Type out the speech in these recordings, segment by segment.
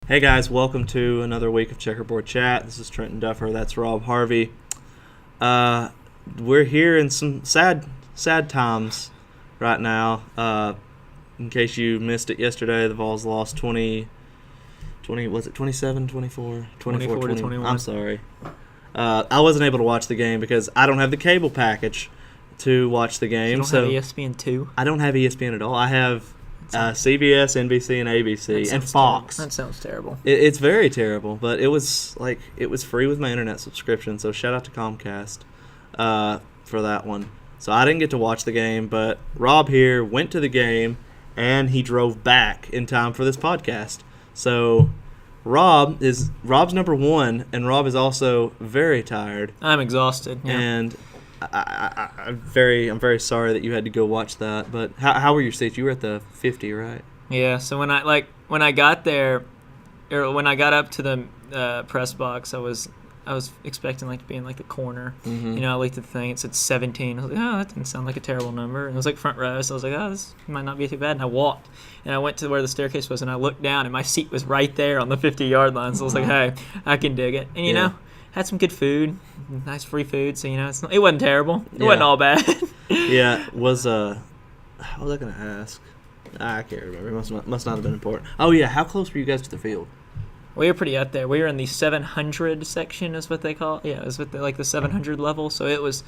Hey guys, welcome to another week of Checkerboard Chat. This is Trenton Duffer. That's Rob Harvey. We're here in some sad times right now. In case you missed it yesterday, the Vols lost 20 was it 27, 24? 24 to 21. I'm sorry. I wasn't able to watch the game because I don't have the cable package to watch the game. You don't have ESPN 2? I don't have ESPN at all. I have CBS, NBC, and ABC, and Fox. That sounds terrible. It's very terrible, but it was free with my internet subscription, so shout out to Comcast for that one. So I didn't get to watch the game, but Rob here went to the game, and he drove back in time for this podcast. So Rob's number one, and Rob is also very tired. I'm exhausted. Yeah. And I'm very sorry that you had to go watch that. But how were your seats? You were at the 50, right? Yeah. So when I got there, or when I got up to the press box, I was expecting to be in the corner. Mm-hmm. I looked at the thing. It said 17. I was like, oh, that didn't sound like a terrible number. And it was front row. So I was like, oh, this might not be too bad. And I walked, and I went to where the staircase was, and I looked down, and my seat was right there on the 50-yard line. So I was like, hey, I can dig it. And had some good food, nice free food. So it wasn't terrible. It wasn't all bad. Yeah, what was I gonna ask? I can't remember. It must not have been important. Oh yeah, how close were you guys to the field? We were pretty up there. We were in the 700 section, is what they call it. Yeah, it was with the 700 level. So it was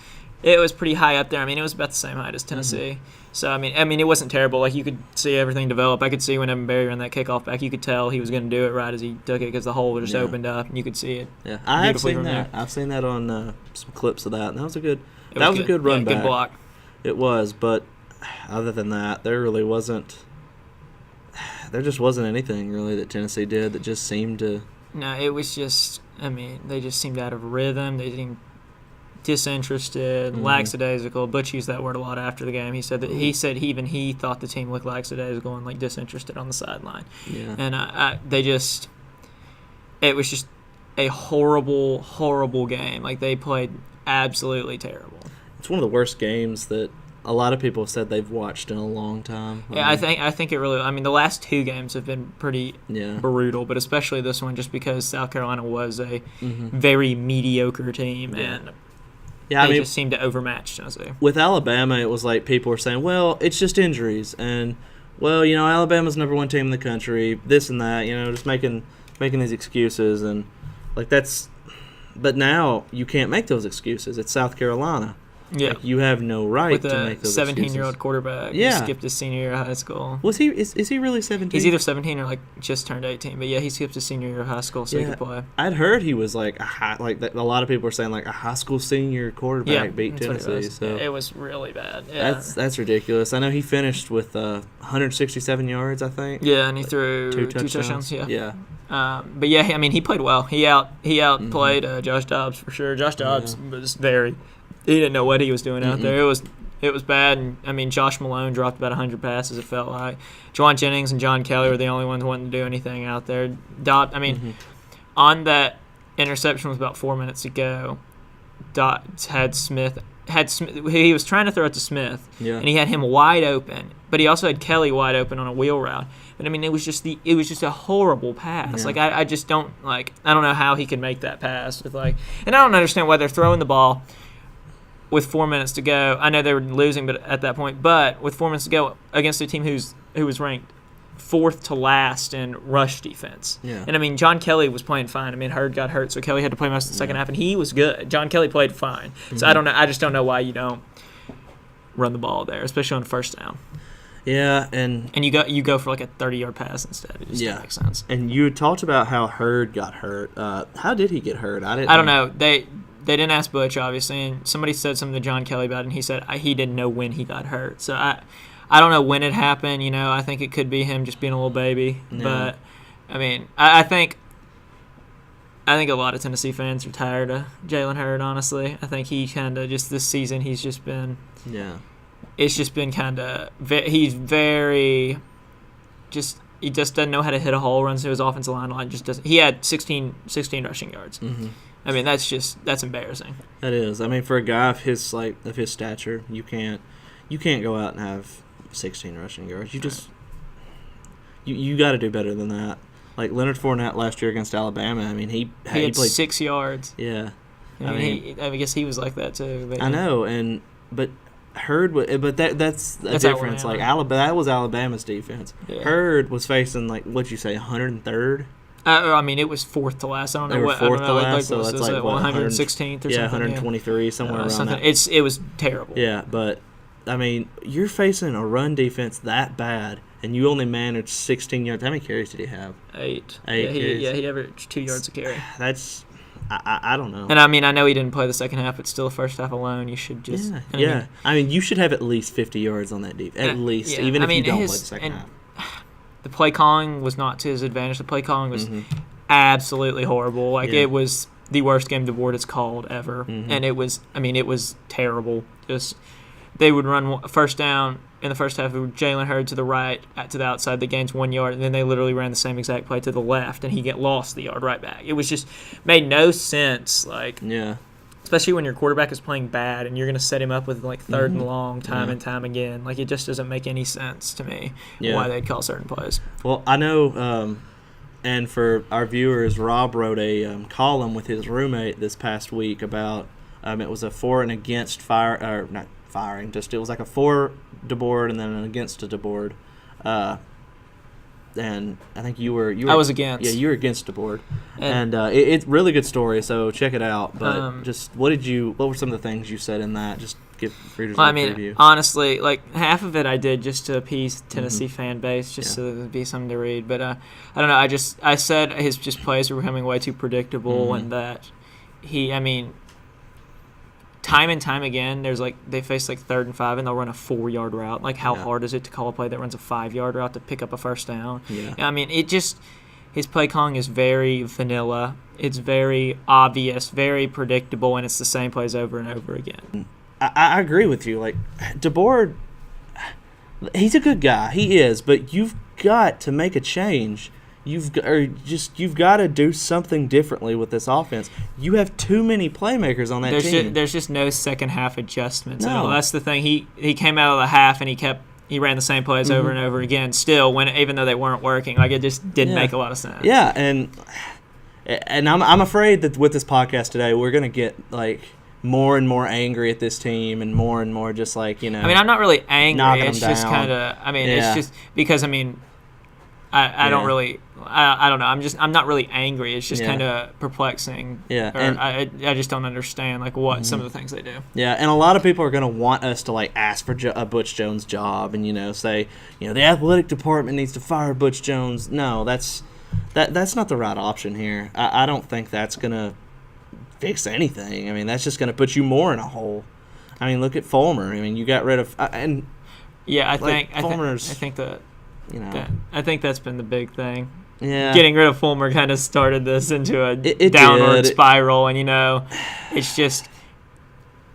pretty high up there. I mean, it was about the same height as Tennessee. Mm-hmm. So I mean, it wasn't terrible. You could see everything develop. I could see when Evan Berry ran that kickoff back. You could tell he was going to do it right as he took it because the hole just opened up, and you could see it. Yeah, I have seen that. I've seen that on some clips of that, and that was a good. That was a good run back. Good block. It was, but other than that, there just wasn't anything really that Tennessee did that just seemed to. No, it was just. I mean, they just seemed out of rhythm. They seemed disinterested, lackadaisical. Butch used that word a lot after the game. He said he thought the team looked lackadaisical and disinterested on the sideline. Yeah. And it was just a horrible, horrible game. They played absolutely terrible. It's one of the worst games that a lot of people have said they've watched in a long time. Yeah, I think it really. I mean, the last two games have been pretty brutal, but especially this one, just because South Carolina was a very mediocre team, and they just seemed to overmatch Tennessee. With Alabama, it was people were saying, "Well, it's just injuries," and Alabama's number one team in the country, this and that, just making these excuses, and that's. But now you can't make those excuses. It's South Carolina. Yeah, you have no right to make those excuses. With a 17-year-old quarterback who skipped his senior year of high school. Was he? Is he really 17? He's either 17 or just turned 18. But yeah, he skipped his senior year of high school so he could play. I'd heard he was a lot of people were saying a high school senior quarterback beat Tennessee. So it was really bad. Yeah. That's ridiculous. I know he finished with 167 yards, I think. Yeah, and he threw two touchdowns. Yeah. But yeah, I mean, he played well. He outplayed Josh Dobbs for sure. Josh Dobbs was he didn't know what he was doing out there. It was bad. And I mean, Josh Malone dropped about 100 passes. It felt like Juwan Jennings and John Kelly were the only ones wanting to do anything out there. On that interception with about 4 minutes to go, had Smith. He was trying to throw it to Smith, and he had him wide open. But he also had Kelly wide open on a wheel route. But I mean, it was just a horrible pass. Yeah. I just don't I don't know how he could make that pass and I don't understand why they're throwing the ball with 4 minutes to go. I know they were losing, at that point, but with 4 minutes to go against a team who was ranked fourth to last in rush defense. Yeah. And I mean, John Kelly was playing fine. I mean, Hurd got hurt, so Kelly had to play most of the second half, and he was good. John Kelly played fine. So I don't know. I just don't know why you don't run the ball there, especially on first down. Yeah, and you go for a 30-yard pass instead. It just doesn't make sense. And you talked about how Hurd got hurt. How did he get hurt? I don't know. They didn't ask Butch, obviously, and somebody said something to John Kelly about it, and he said he didn't know when he got hurt. So I don't know when it happened. I think it could be him just being a little baby. Yeah. But I mean, I think a lot of Tennessee fans are tired of Jalen Hurd. Honestly, I think he kind of just this season he's just been It's just been kind of he's very just. He just doesn't know how to hit a hole, runs to his offensive line just doesn't. He had 16 rushing yards. Mm-hmm. I mean, that's embarrassing. That is. I mean, for a guy of his stature, you can't go out and have 16 rushing yards. You got to do better than that. Like Leonard Fournette last year against Alabama. I mean, he had played 6 yards. Yeah. I mean, I guess he was like that too. But, I know, but Hurd, that's a difference. Alabama. Like that was Alabama's defense. Yeah. Hurd was facing like what'd you say, 103rd? I mean, it was fourth to last. I don't know what. Fourth I don't know, to last, so that's like 116th or something. 123, somewhere around something. that. It was terrible. Yeah, but I mean, you're facing a run defense that bad, and you only managed 16 yards. How many carries did he have? 8. Carries. He averaged 2 yards a carry. That's. I don't know. And I mean, I know he didn't play the second half, but still the first half alone, you should just. Yeah. I mean, you should have at least 50 yards on that defense. At least, even if you don't play the second half. The play calling was not to his advantage. The play calling was absolutely horrible. Like it was the worst game DeBoer has called ever, and it was terrible. Just they would run first down in the first half. It was Jalen Hurd to the right, to the outside. They gained 1 yard, and then they literally ran the same exact play to the left, and he lost the yard right back. It was just made no sense. Like especially when your quarterback is playing bad, and you're going to set him up with like third and long time and time again. Like it just doesn't make any sense to me why they'd call certain plays. Well, I know. And for our viewers, Rob wrote a column with his roommate this past week about it was a for and against not firing, just it was like a for DeBoer and then an against a DeBoer. And I think you were I was against. Yeah, you were against DeBoer. And it's really good story, so check it out. But just what were some of the things you said in that? Just give readers a preview. Honestly, like half of it I did just to appease Tennessee fan base, just so there'd be something to read. But I don't know. I said his plays were becoming way too predictable, and that time and time again, they face like 3rd and 5, and they'll run a 4-yard route. Like how hard is it to call a play that runs a 5-yard route to pick up a first down? Yeah. I mean, his play calling is very vanilla. It's very obvious, very predictable, and it's the same plays over and over again. I agree with you. Like DeBoer, he's a good guy. He is, but you've got to make a change. You've got to do something differently with this offense. You have too many playmakers on that team. There's just no second half adjustments. No. That's the thing. He came out of the half and he ran the same plays over and over again. Still, even though they weren't working, like it just didn't make a lot of sense. Yeah, and I'm afraid that with this podcast today, we're gonna get like more and more angry at this team and more just like I mean, I'm not really angry. It's just kind of. It's just because I don't really. I don't know. I'm not really angry. It's just kind of perplexing. Yeah, and I just don't understand like what some of the things they do. Yeah, and a lot of people are going to want us to like ask for a Butch Jones job and say the athletic department needs to fire Butch Jones. No, that's not the right option here. I don't think that's going to fix anything. I mean, that's just going to put you more in a hole. I mean, look at Fulmer. I mean, you got rid of and yeah, I think that's been the big thing. Yeah, getting rid of Fulmer kind of started this into a downward spiral, and it's just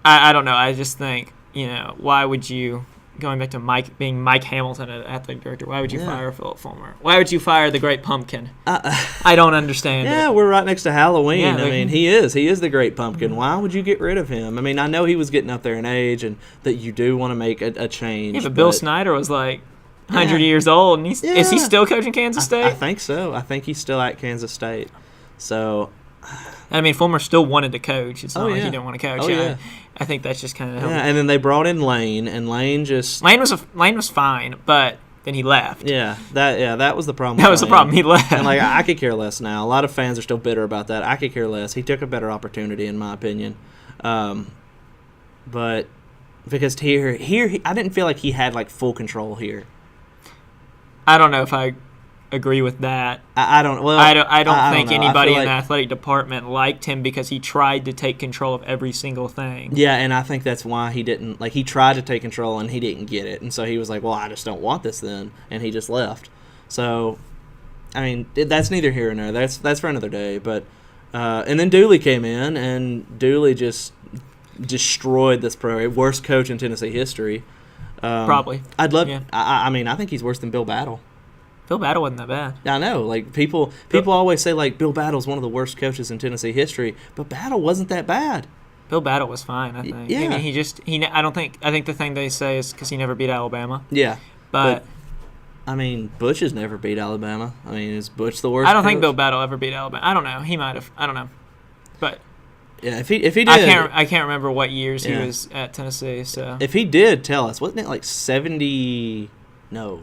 I don't know. I just think why would you, going back to Mike Hamilton, an athletic director, why would you fire Philip Fulmer? Why would you fire the Great Pumpkin? I don't understand. Yeah, we're right next to Halloween. Yeah, I mean, he is the Great Pumpkin. Why would you get rid of him? I mean, I know he was getting up there in age, and that you do want to make a change. Yeah, but Bill Snyder was like 100 years old, and is he still coaching Kansas State? I think so. I think he's still at Kansas State. So, I mean, Fulmer still wanted to coach. It's not like he didn't want to coach. I think that's just kind of and then they brought in Lane, and Lane was fine, but then he left. Yeah, that was the problem. That was the problem. He left, and I could care less now. A lot of fans are still bitter about that. I could care less. He took a better opportunity, in my opinion, but because here I didn't feel like he had like full control here. I don't know if I agree with that. I don't. Well, I don't think anybody in the athletic department liked him because he tried to take control of every single thing. Yeah, and I think that's why he didn't. Like, he tried to take control and he didn't get it, and so he was like, "Well, I just don't want this then," and he just left. So, I mean, that's neither here nor there. That's for another day. But and then Dooley came in, and Dooley just destroyed this program. Worst coach in Tennessee history. Probably. I'd love. Yeah. I mean, I think he's worse than Bill Battle. Bill Battle wasn't that bad. I know. Like people always say like Bill Battle's one of the worst coaches in Tennessee history, but Battle wasn't that bad. Bill Battle was fine, I think. Yeah. I mean, I think the thing they say is because he never beat Alabama. Yeah. But I mean, Butch has never beat Alabama. I mean, is Butch the worst? I don't think coach? Bill Battle ever beat Alabama. I don't know. He might have. I don't know. But yeah, if he did, I can't remember what years he was at Tennessee. So if he did, tell us. Wasn't it like 70? No,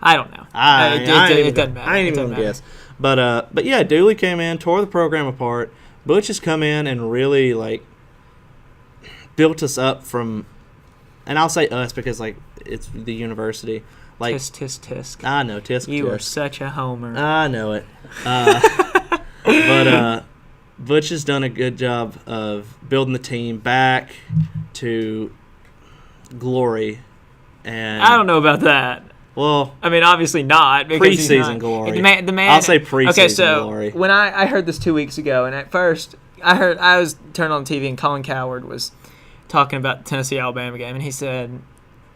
I don't know. It doesn't matter. I ain't even gonna guess. But yeah, Dooley came in, tore the program apart. Butch has come in and really like built us up from, and I'll say us because like it's the university. Like, tisk. I know, tisk. You are such a homer. I know it. But Butch has done a good job of building the team back to glory. And I don't know about that. Well, I mean, obviously not. Preseason glory. The man, I'll say preseason okay, so glory. When I heard this 2 weeks ago, and at first I was turned on TV and Colin Coward was talking about the Tennessee-Alabama game, and he said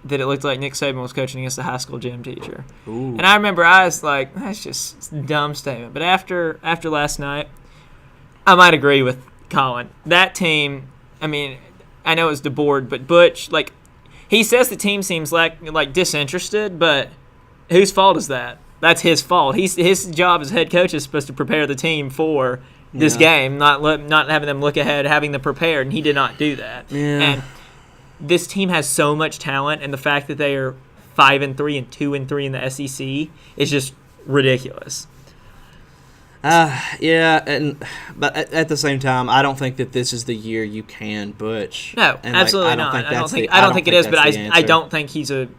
that it looked like Nick Saban was coaching against a high school gym teacher. Ooh. And I remember I was like, that's just a dumb statement. But after last night, I might agree with Colin. That team, I mean, I know it's DeBoard, but Butch, like, he says the team seems like disinterested, but whose fault is that? That's his fault. His job as head coach is supposed to prepare the team for this game, not having them look ahead, having them prepared, and he did not do that. Yeah. And this team has so much talent, and the fact that they are 5-3 and 2-3 in the SEC is just ridiculous. Yeah, but at the same time, I don't think that this is the year you can Butch. No, and absolutely not. I don't think it is, but I don't think he's a.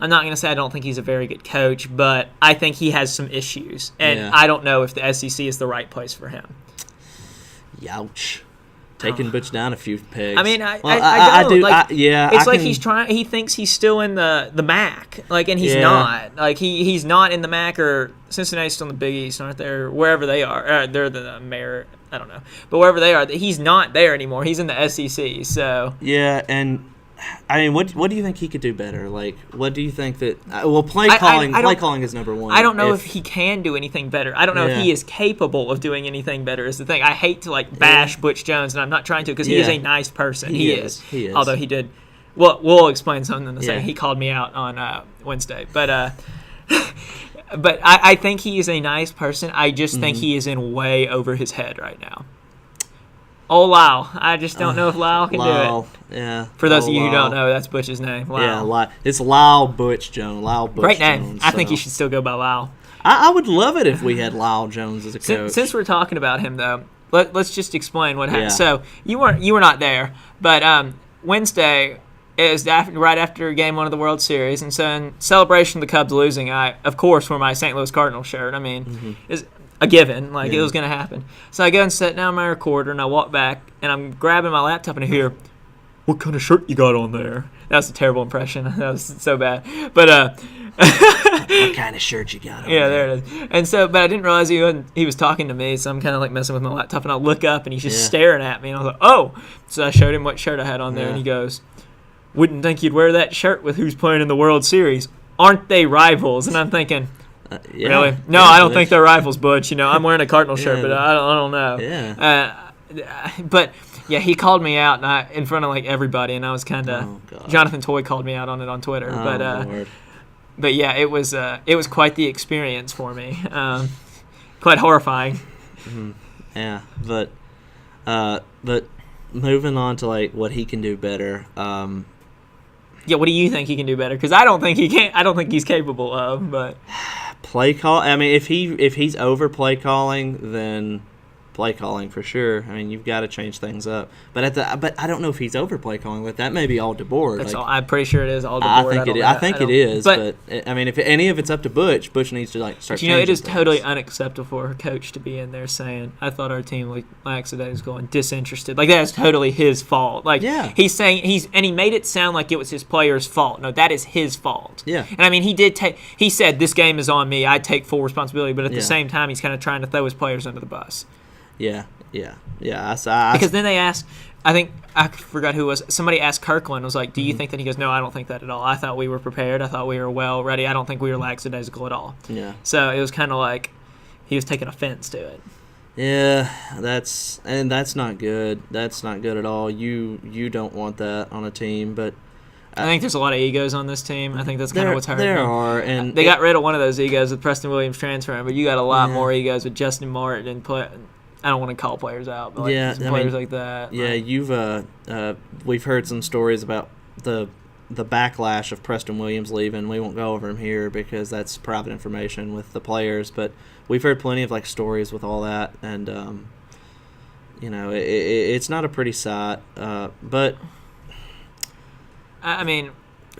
I'm not going to say I don't think he's a very good coach, but I think he has some issues, and I don't know if the SEC is the right place for him. Youch. Taking Butch down a few pegs. I mean, I do. Like, it's like he's trying. He thinks he's still in the MAC, like, and he's not. Like he's not in the MAC, or Cincinnati's still in the Big East, aren't they? Or wherever they are, they're the mayor. I don't know, but wherever they are, he's not there anymore. He's in the SEC. So yeah, and I mean, what do you think he could do better? Like, what do you think that? Well, play calling is number one. I don't know if he can do anything better. I don't know if he is capable of doing anything better. Is the thing. I hate to bash Butch Jones, and I'm not trying to because he is a nice person. He is. Although he did. Well, we'll explain something in a second. He called me out on Wednesday, but but I think he is a nice person. I just think he is in way over his head right now. Oh, Lyle. I just don't know if Lyle can do it. Yeah. For those of you who don't know, that's Butch's name. Lyle. Yeah, Lyle. It's Lyle Butch Jones. Lyle Butch Great name. Jones. I think he should still go by Lyle. I would love it if we had Lyle Jones as a coach. Since we're talking about him, though, let's just explain what happened. So you were not there, but Wednesday is right after Game 1 of the World Series, and so in celebration of the Cubs losing, I, of course, wore my St. Louis Cardinals shirt. I mean, is a given, it was going to happen. So I go and sit down my recorder, and I walk back, and I'm grabbing my laptop, and I hear, "What kind of shirt you got on there?" That was a terrible impression. That was so bad. But what kind of shirt you got on yeah, there it is. And so, but I didn't realize he was talking to me, so I'm kind of messing with my laptop, and I look up, and he's just staring at me, and I was like, "Oh!" So I showed him what shirt I had on there, and he goes, "Wouldn't think you'd wear that shirt with who's playing in the World Series. Aren't they rivals?" And I'm thinking, really? No, I don't think they're rivals, Butch. I'm wearing a Cardinal shirt, but I don't know. Yeah. But yeah, he called me out in front of everybody, and I was kind of. Jonathan Toy called me out on it on Twitter, but yeah, it was quite the experience for me. Quite horrifying. Mm-hmm. Yeah, but moving on to what he can do better. Yeah, what do you think he can do better? Because I don't think he can. I don't think he's capable of. But play call. I mean, if he's over play calling, then play calling for sure. I mean, you've got to change things up. But I don't know if he's over play calling. But that may be all DeBoard. That's all, I'm pretty sure it is all DeBoard. I think it is. But I mean, if any of it's up to Butch needs to start. But it is totally unacceptable for a coach to be in there saying, "I thought our team was going disinterested." That is totally his fault. He's saying he made it sound like it was his players' fault. No, that is his fault. Yeah. And I mean, he said this game is on me. I take full responsibility. But at the same time, he's kind of trying to throw his players under the bus. Yeah. Because then they asked, I think I forgot who it was. Somebody asked Kirkland, was like, "Do you think that?" He goes, "No, I don't think that at all. I thought we were prepared. I thought we were well ready. I don't think we were lackadaisical at all." Yeah. So it was kind of like he was taking offense to it. Yeah, that's not good. That's not good at all. You don't want that on a team. But I think there's a lot of egos on this team. I think that's kind of what's hurting. There are, and they got rid of one of those egos with Preston Williams transferring, but you got a lot more egos with Justin Martin and I don't want to call players out, but players like that. Yeah, we've heard some stories about the backlash of Preston Williams leaving. We won't go over him here because that's private information with the players, but we've heard plenty of stories with all that, and it's not a pretty sight. But I mean,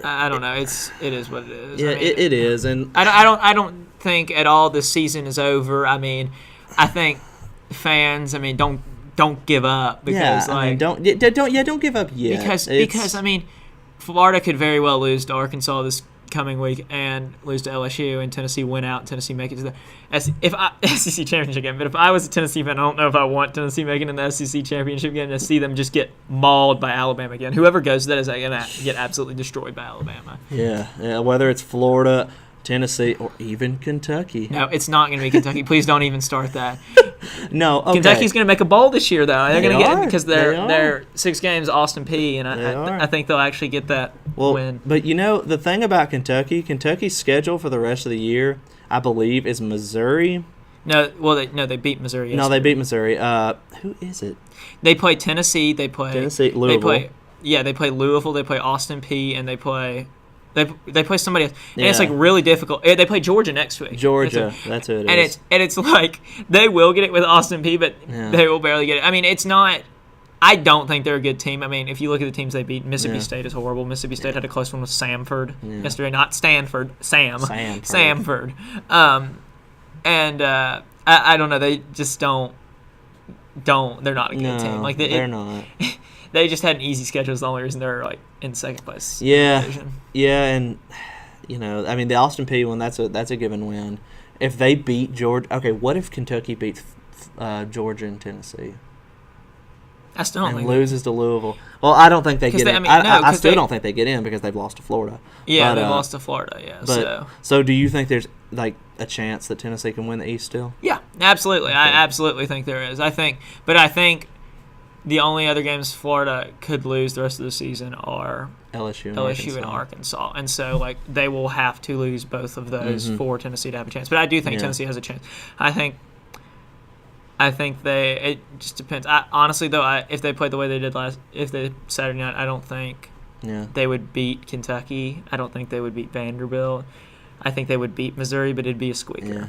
I don't know. It is what it is. Yeah, it is, and I don't think at all this season is over. I mean, I think fans, don't give up because don't give up yet. Because I mean, Florida could very well lose to Arkansas this coming week and lose to LSU, and Tennessee win out, and Tennessee make it to the SEC championship game. But if I was a Tennessee fan, I don't know if I want Tennessee making it in the SEC championship game to see them just get mauled by Alabama again. Whoever goes to that is going to get absolutely destroyed by Alabama. Yeah, whether it's Florida, Tennessee, or even Kentucky. No, it's not going to be Kentucky. Please don't even start that. No, okay. Kentucky's going to make a bowl this year, though. They're going to get because they're 6 games Austin Peay, and I think they'll actually get that win. But the thing about Kentucky's schedule for the rest of the year, I believe, is Missouri. They beat Missouri yesterday. No, they beat Missouri. Who is it? They play Tennessee. They play Louisville. They play Louisville. They play Austin Peay, and they play. They play somebody else, and it's really difficult. They play Georgia next week. That's who it is. And it's like they will get it with Austin Peay, but they will barely get it. I mean, it's not. I don't think they're a good team. I mean, if you look at the teams they beat, Mississippi State is horrible. Mississippi State had a close one with Samford yesterday, not Stanford. Samford. I don't know. They just don't. They're not a good team. They're not. They just had an easy schedule. Is the only reason they're in second place. Yeah, and the Austin Peay one, that's a given win. If they beat Georgia, okay. What if Kentucky beats Georgia and Tennessee? I still don't think loses to Louisville. Well, I don't think they get in. I still don't think they get in because they've lost to Florida. Yeah, they lost to Florida. Yeah. So do you think there's a chance that Tennessee can win the East still? Yeah, absolutely. Okay. I absolutely think there is. I think the only other games Florida could lose the rest of the season are LSU and Arkansas. And so, they will have to lose both of those for Tennessee to have a chance. But I do think Tennessee has a chance. I think it just depends. Honestly, though, if they played the way they did Saturday night, I don't think they would beat Kentucky. I don't think they would beat Vanderbilt. I think they would beat Missouri, but it'd be a squeaker. Yeah.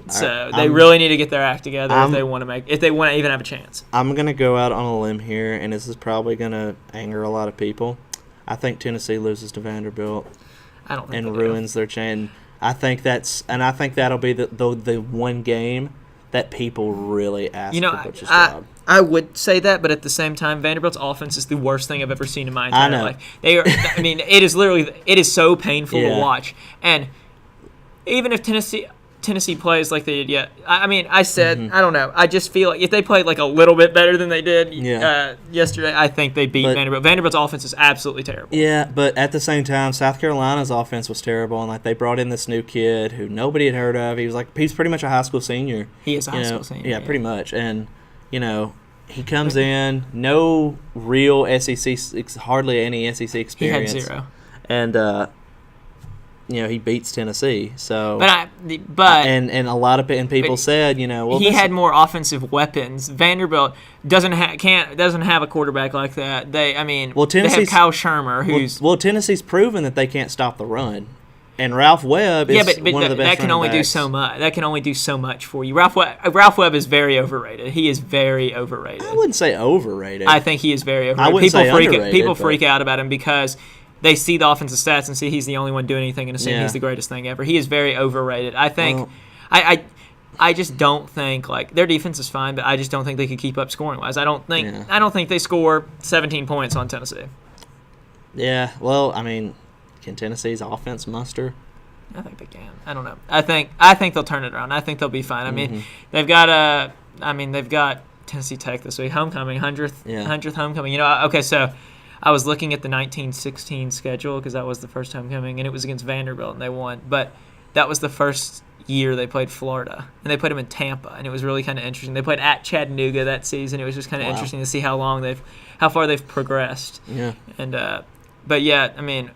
So they really need to get their act together if they want to even have a chance. I'm gonna go out on a limb here, and this is probably gonna anger a lot of people. I think Tennessee loses to Vanderbilt. I don't think and ruins their chain. I think that'll be the one game that people really ask for Butch's job. I would say that, but at the same time, Vanderbilt's offense is the worst thing I've ever seen in my entire life. They are. I mean, it is so painful to watch, and even if Tennessee plays like they did yet. I said, I don't know. I just feel like if they played a little bit better than they did yesterday, I think they beat Vanderbilt. Vanderbilt's offense is absolutely terrible. Yeah, but at the same time, South Carolina's offense was terrible, and they brought in this new kid who nobody had heard of. He's pretty much a high school senior. He is a high school senior. Yeah, pretty much. And, he comes in, no real SEC, hardly any SEC experience. He had 0. And, he beats Tennessee. So, and a lot of people said, he had more offensive weapons. Vanderbilt doesn't have a quarterback like that. They have Kyle Shermer, Tennessee's proven that they can't stop the run. And Ralph Webb is one of the best. That can only do so much. That can only do so much for you. Ralph Webb is very overrated. He is very overrated. I wouldn't say overrated. I think he is very overrated. I wouldn't say underrated. People freak out about him because they see the offensive stats and see he's the only one doing anything and assume he's the greatest thing ever. He is very overrated. I think I just don't think their defense is fine, but I just don't think they could keep up scoring wise. I don't think they score 17 points on Tennessee. Yeah, well, can Tennessee's offense muster? I think they can. I don't know. I think they'll turn it around. I think they'll be fine. They've got Tennessee Tech this week, homecoming, 100th homecoming. Okay, so I was looking at the 1916 schedule because that was the first homecoming, and it was against Vanderbilt, and they won. But that was the first year they played Florida, and they played them in Tampa, and it was really kind of interesting. They played at Chattanooga that season. It was just kind of interesting to see how far they've progressed. Yeah. And But yeah, I mean,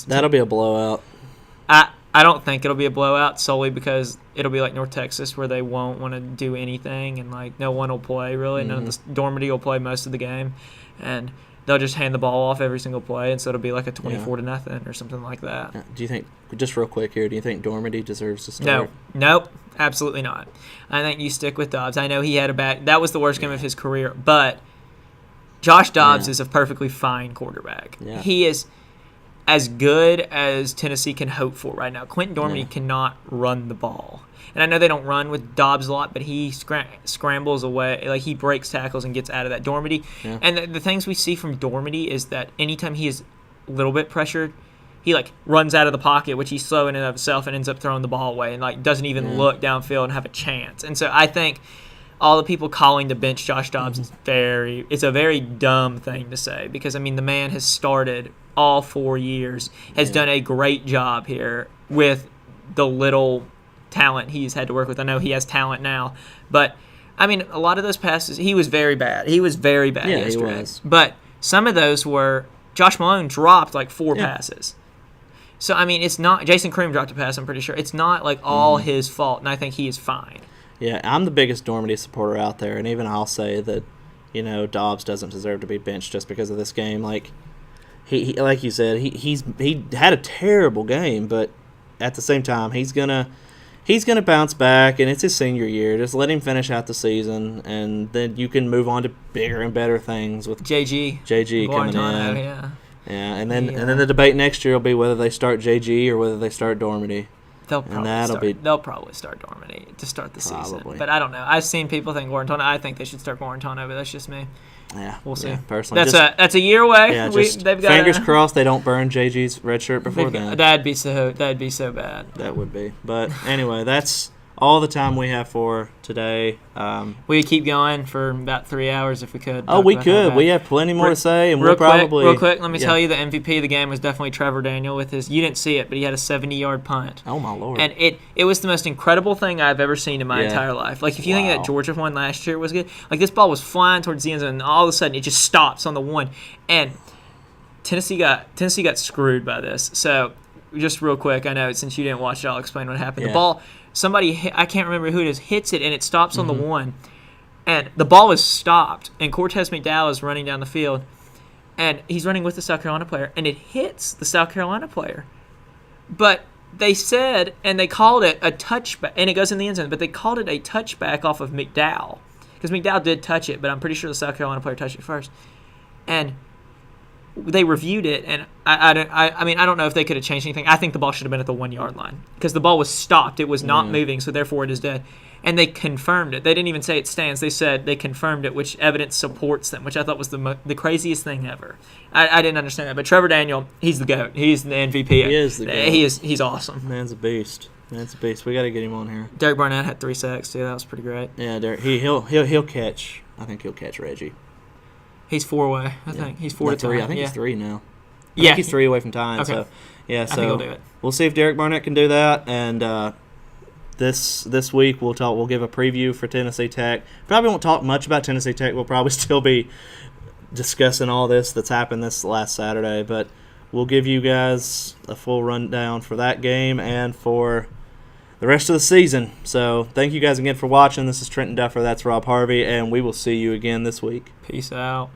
that'll be a blowout. I don't think it'll be a blowout solely because it'll be like North Texas where they won't want to do anything and like no one will play really. Mm-hmm. None of the Dormady will play most of the game, and they'll just hand the ball off every single play, and so it'll be like a 24-0 or something like that. Do you think, just real quick here, do you think Dormady deserves to start? No, nope, absolutely not. I think you stick with Dobbs. I know he had that was the worst game of his career, but Josh Dobbs is a perfectly fine quarterback. Yeah. He is as good as Tennessee can hope for right now. Quentin Dormady cannot run the ball. And I know they don't run with Dobbs a lot, but he scrambles away. Like, he breaks tackles and gets out of that. Dormady. Yeah. And the things we see from Dormady is that anytime he is a little bit pressured, he, like, runs out of the pocket, which he's slow in and of himself, and ends up throwing the ball away and, like, doesn't even look downfield and have a chance. And so I think all the people calling to bench Josh Dobbs is it's a very dumb thing to say because, I mean, the man has started all 4 years, has done a great job here with the little talent he's had to work with. I know he has talent now, but, I mean, a lot of those passes, he was very bad. He was very bad yesterday. He was. But some of those were, Josh Malone dropped like 4 passes. So, I mean, it's not, Jason Cream dropped a pass, I'm pretty sure. It's not like all his fault, and I think he is fine. Yeah, I'm the biggest Dormady supporter out there, and even I'll say that, you know, Dobbs doesn't deserve to be benched just because of this game. Like, he like you said, he had a terrible game, but at the same time, he's gonna bounce back, and it's his senior year. Just let him finish out the season, and then you can move on to bigger and better things with JG coming in. Yeah, and then the debate next year will be whether they start JG or whether they start Dormady. They'll probably start Dormady to start the season. But I don't know. I've seen people think Guarantano. I think they should start Guarantano, but that's just me. Yeah, we'll see. Personally, that's a year away. Yeah, fingers crossed they don't burn JG's red shirt before then. That'd be so bad. That would be. But anyway, that's all the time we have for today. We could keep going for about 3 hours if we could. Oh, we could. We have plenty more to say, and real quick, let me tell you the MVP of the game was definitely Trevor Daniel with his. You didn't see it, but he had a 70-yard punt. Oh my Lord! And it was the most incredible thing I've ever seen in my entire life. Like, if you think that Georgia one last year was good, like, this ball was flying towards the end zone, and all of a sudden it just stops on the one, and Tennessee got screwed by this. So just real quick, I know since you didn't watch it, I'll explain what happened. The ball. Somebody, I can't remember who it is, hits it, and it stops on the one. And the ball is stopped, and Cortez McDowell is running down the field. And he's running with the South Carolina player, and it hits the South Carolina player. But they said, and they called it a touchback, and it goes in the end zone, but they called it a touchback off of McDowell. Because McDowell did touch it, but I'm pretty sure the South Carolina player touched it first. And they reviewed it, and I mean, I don't know if they could have changed anything. I think the ball should have been at the 1 yard line because the ball was stopped. It was not moving, so therefore it is dead. And they confirmed it. They didn't even say it stands. They said they confirmed it, which evidence supports them, which I thought was the craziest thing ever. I didn't understand that. But Trevor Daniel, he's the GOAT. He's the MVP. He is the GOAT. He's awesome. Man's a beast. We got to get him on here. Derek Barnett had 3 sacks too. That was pretty great. Yeah, Derek. He'll catch. I think he'll catch Reggie. He's 4 away. I think he's 4 to 3. I think he's 3 now. I think he's 3 away from tying. Okay. So yeah, I think he'll do it. We'll see if Derek Barnett can do that. And this week we'll give a preview for Tennessee Tech. Probably won't talk much about Tennessee Tech. We'll probably still be discussing all this that's happened this last Saturday, but we'll give you guys a full rundown for that game and for the rest of the season. So thank you guys again for watching. This is Trenton Duffer. That's Rob Harvey, and we will see you again this week. Peace out.